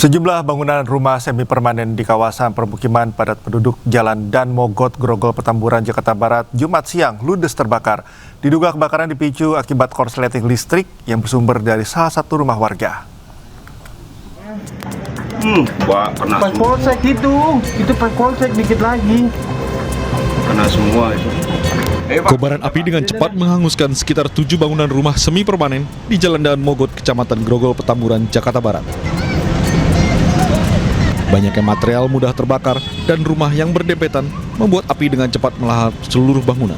Sejumlah bangunan rumah semi permanen di kawasan permukiman padat penduduk Jalan Dan Mogot, Grogol, Petamburan, Jakarta Barat, Jumat siang ludes terbakar. Diduga kebakaran dipicu akibat korsleting listrik yang bersumber dari salah satu rumah warga. Kena Pas semua. polsek itu pas polsek dikit lagi. Kena semua itu. Kobaran api dengan cepat menghanguskan sekitar 7 bangunan rumah semi permanen di Jalan Daan Mogot, Kecamatan Grogol, Petamburan, Jakarta Barat. Banyaknya material mudah terbakar dan rumah yang berdempetan membuat api dengan cepat melahap seluruh bangunan.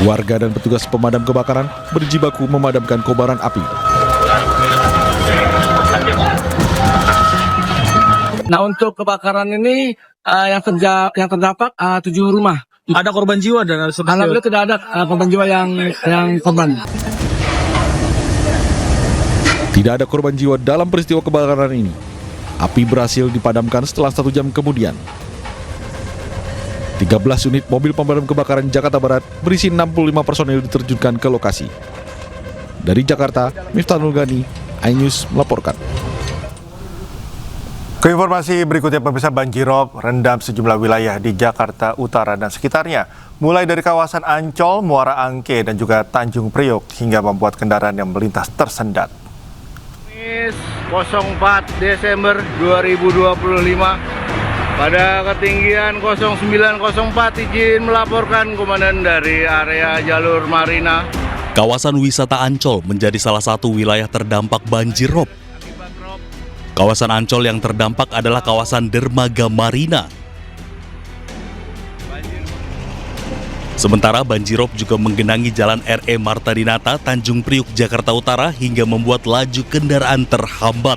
Warga dan petugas pemadam kebakaran berjibaku memadamkan kobaran api. Nah, untuk kebakaran ini yang terdampak 7 rumah. Ada korban jiwa dan Alhamdulillah tidak ada korban jiwa yang korban. Tidak ada korban jiwa dalam peristiwa kebakaran ini. Api berhasil dipadamkan setelah 1 jam kemudian. 13 unit mobil pemadam kebakaran Jakarta Barat berisi 65 personil diterjunkan ke lokasi. Dari Jakarta, Miftahul Gani, iNews melaporkan. Ke informasi berikutnya, pemirsa, banjirop rendam sejumlah wilayah di Jakarta Utara dan sekitarnya, mulai dari kawasan Ancol, Muara Angke, dan juga Tanjung Priok, hingga membuat kendaraan yang melintas tersendat. 04 Desember 2025 pada ketinggian 0904 izin melaporkan komandan dari area jalur Marina. Kawasan wisata Ancol menjadi salah satu wilayah terdampak banjirop. Kawasan Ancol yang terdampak adalah kawasan Dermaga Marina. Sementara banjirop juga menggenangi Jalan RE Marta Dinata, Tanjung Priuk, Jakarta Utara hingga membuat laju kendaraan terhambat.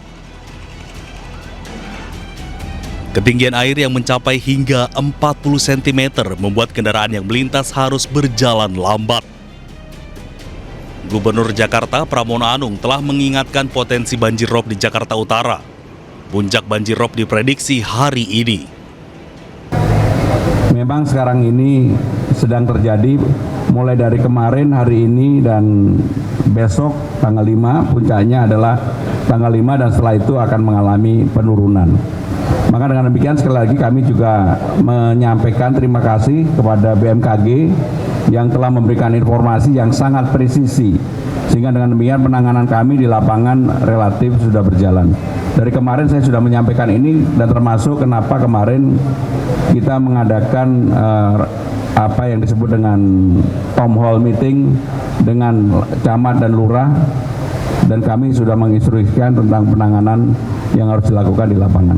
Ketinggian air yang mencapai hingga 40 cm membuat kendaraan yang melintas harus berjalan lambat. Gubernur Jakarta Pramono Anung telah mengingatkan potensi banjirop di Jakarta Utara. Puncak banjirop diprediksi hari ini. Memang sekarang ini sedang terjadi mulai dari kemarin, hari ini, dan besok tanggal 5, puncaknya adalah tanggal 5 dan setelah itu akan mengalami penurunan. Maka dengan demikian sekali lagi kami juga menyampaikan terima kasih kepada BMKG yang telah memberikan informasi yang sangat presisi, sehingga dengan demikian penanganan kami di lapangan relatif sudah berjalan. Dari kemarin saya sudah menyampaikan ini, dan termasuk kenapa kemarin kita mengadakan apa yang disebut dengan town hall meeting dengan camat dan lurah, dan kami sudah menginstruksikan tentang penanganan yang harus dilakukan di lapangan.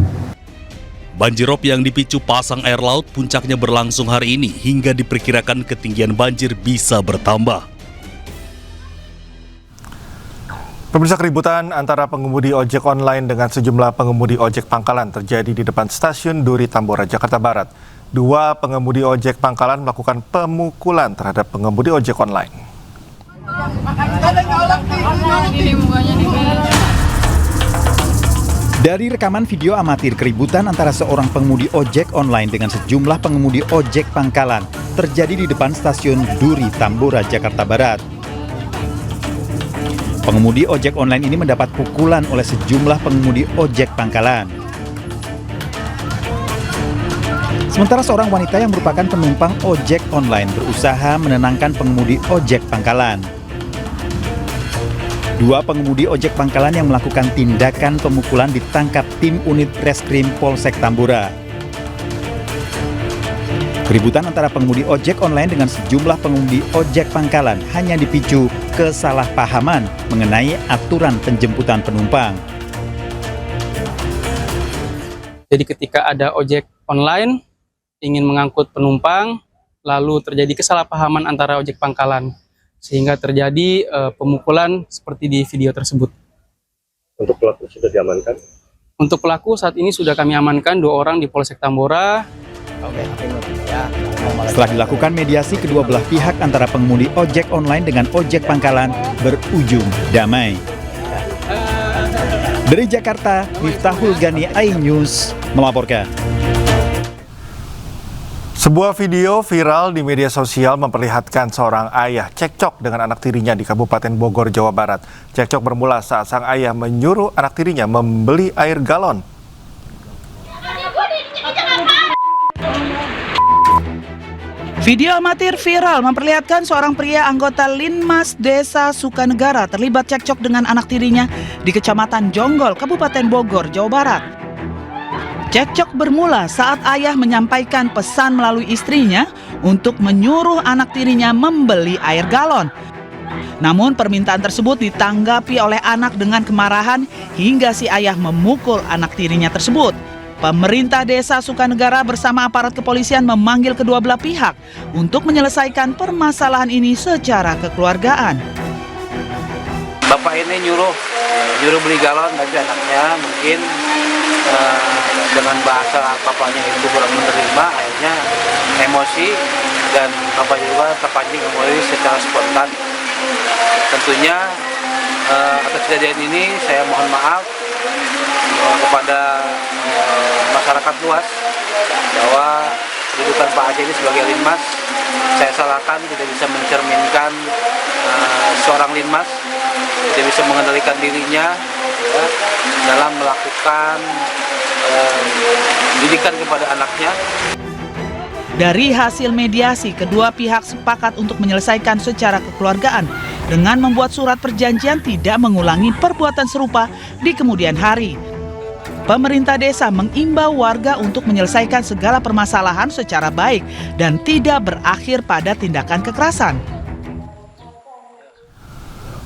Banjirop yang dipicu pasang air laut puncaknya berlangsung hari ini hingga diperkirakan ketinggian banjir bisa bertambah. Pemirsa, keributan antara pengemudi ojek online dengan sejumlah pengemudi ojek pangkalan terjadi di depan stasiun Duri Tambora, Jakarta Barat. 2 pengemudi ojek pangkalan melakukan pemukulan terhadap pengemudi ojek online. Dari rekaman video amatir, keributan antara seorang pengemudi ojek online dengan sejumlah pengemudi ojek pangkalan terjadi di depan stasiun Duri Tambora, Jakarta Barat. Pengemudi ojek online ini mendapat pukulan oleh sejumlah pengemudi ojek pangkalan. Sementara seorang wanita yang merupakan penumpang ojek online berusaha menenangkan pengemudi ojek pangkalan. 2 pengemudi ojek pangkalan yang melakukan tindakan pemukulan ditangkap tim unit reskrim Polsek Tambora. Keributan antara pengemudi ojek online dengan sejumlah pengemudi ojek pangkalan hanya dipicu kesalahpahaman mengenai aturan penjemputan penumpang. Jadi ketika ada ojek online ingin mengangkut penumpang, lalu terjadi kesalahpahaman antara ojek pangkalan, sehingga terjadi pemukulan seperti di video tersebut. Untuk pelaku sudah diamankan? Untuk pelaku saat ini sudah kami amankan 2 orang di Polsek Tambora. Setelah dilakukan mediasi, kedua belah pihak antara pengemudi ojek online dengan ojek pangkalan berujung damai. Dari Jakarta, Miftahul Gani, iNews melaporkan. Sebuah video viral di media sosial memperlihatkan seorang ayah cekcok dengan anak tirinya di Kabupaten Bogor, Jawa Barat. Cekcok bermula saat sang ayah menyuruh anak tirinya membeli air galon. Video amatir viral memperlihatkan seorang pria anggota Linmas Desa Sukanegara terlibat cekcok dengan anak tirinya di Kecamatan Jonggol, Kabupaten Bogor, Jawa Barat. Cekcok bermula saat ayah menyampaikan pesan melalui istrinya untuk menyuruh anak tirinya membeli air galon. Namun permintaan tersebut ditanggapi oleh anak dengan kemarahan hingga si ayah memukul anak tirinya tersebut. Pemerintah Desa Sukanegara bersama aparat kepolisian memanggil kedua belah pihak untuk menyelesaikan permasalahan ini secara kekeluargaan. Bapak ini nyuruh beli galon bagi anaknya, mungkin dengan bahasa bapaknya itu kurang menerima, akhirnya emosi dan bapak juga terpancing emosi secara spontan. Tentunya atas kejadian ini saya mohon maaf kepada masyarakat luas bahwa kedudukan Pak Aceh ini sebagai Linmas saya salahkan, tidak bisa mencerminkan seorang Linmas, tidak bisa mengendalikan dirinya ya, dalam melakukan didikan kepada anaknya. Dari hasil mediasi, kedua pihak sepakat untuk menyelesaikan secara kekeluargaan dengan membuat surat perjanjian tidak mengulangi perbuatan serupa di kemudian hari. Pemerintah desa mengimbau warga untuk menyelesaikan segala permasalahan secara baik dan tidak berakhir pada tindakan kekerasan.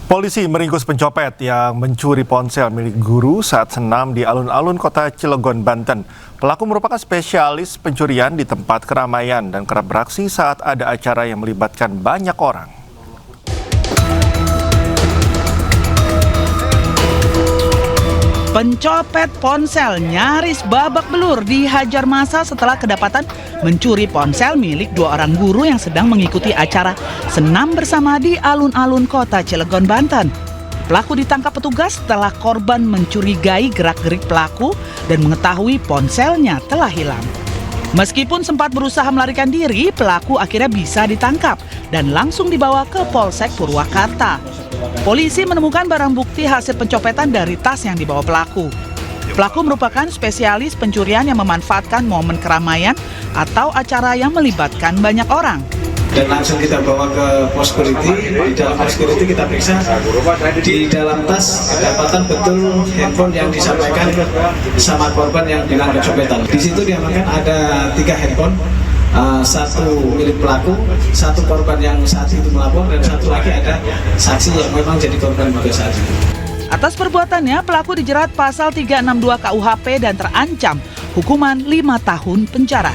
Polisi meringkus pencopet yang mencuri ponsel milik guru saat senam di alun-alun kota Cilegon, Banten. Pelaku merupakan spesialis pencurian di tempat keramaian dan kerap beraksi saat ada acara yang melibatkan banyak orang. Pencopet ponsel nyaris babak belur dihajar massa setelah kedapatan mencuri ponsel milik dua orang guru yang sedang mengikuti acara senam bersama di alun-alun kota Cilegon, Banten. Pelaku ditangkap petugas setelah korban mencurigai gerak-gerik pelaku dan mengetahui ponselnya telah hilang. Meskipun sempat berusaha melarikan diri, pelaku akhirnya bisa ditangkap dan langsung dibawa ke Polsek Purwakarta. Polisi menemukan barang bukti hasil pencopetan dari tas yang dibawa pelaku. Pelaku merupakan spesialis pencurian yang memanfaatkan momen keramaian atau acara yang melibatkan banyak orang. Dan langsung kita bawa ke pos security. Di dalam pos security kita periksa, di dalam tas kedapatan betul handphone yang disampaikan sama korban yang bilang kecopetan. Di situ diamankan ada 3 handphone. Satu milik pelaku, satu korban yang saat itu melapor, dan satu lagi ada saksi yang memang jadi korban pada saat itu. Atas perbuatannya, pelaku dijerat pasal 362 KUHP dan terancam hukuman 5 tahun penjara.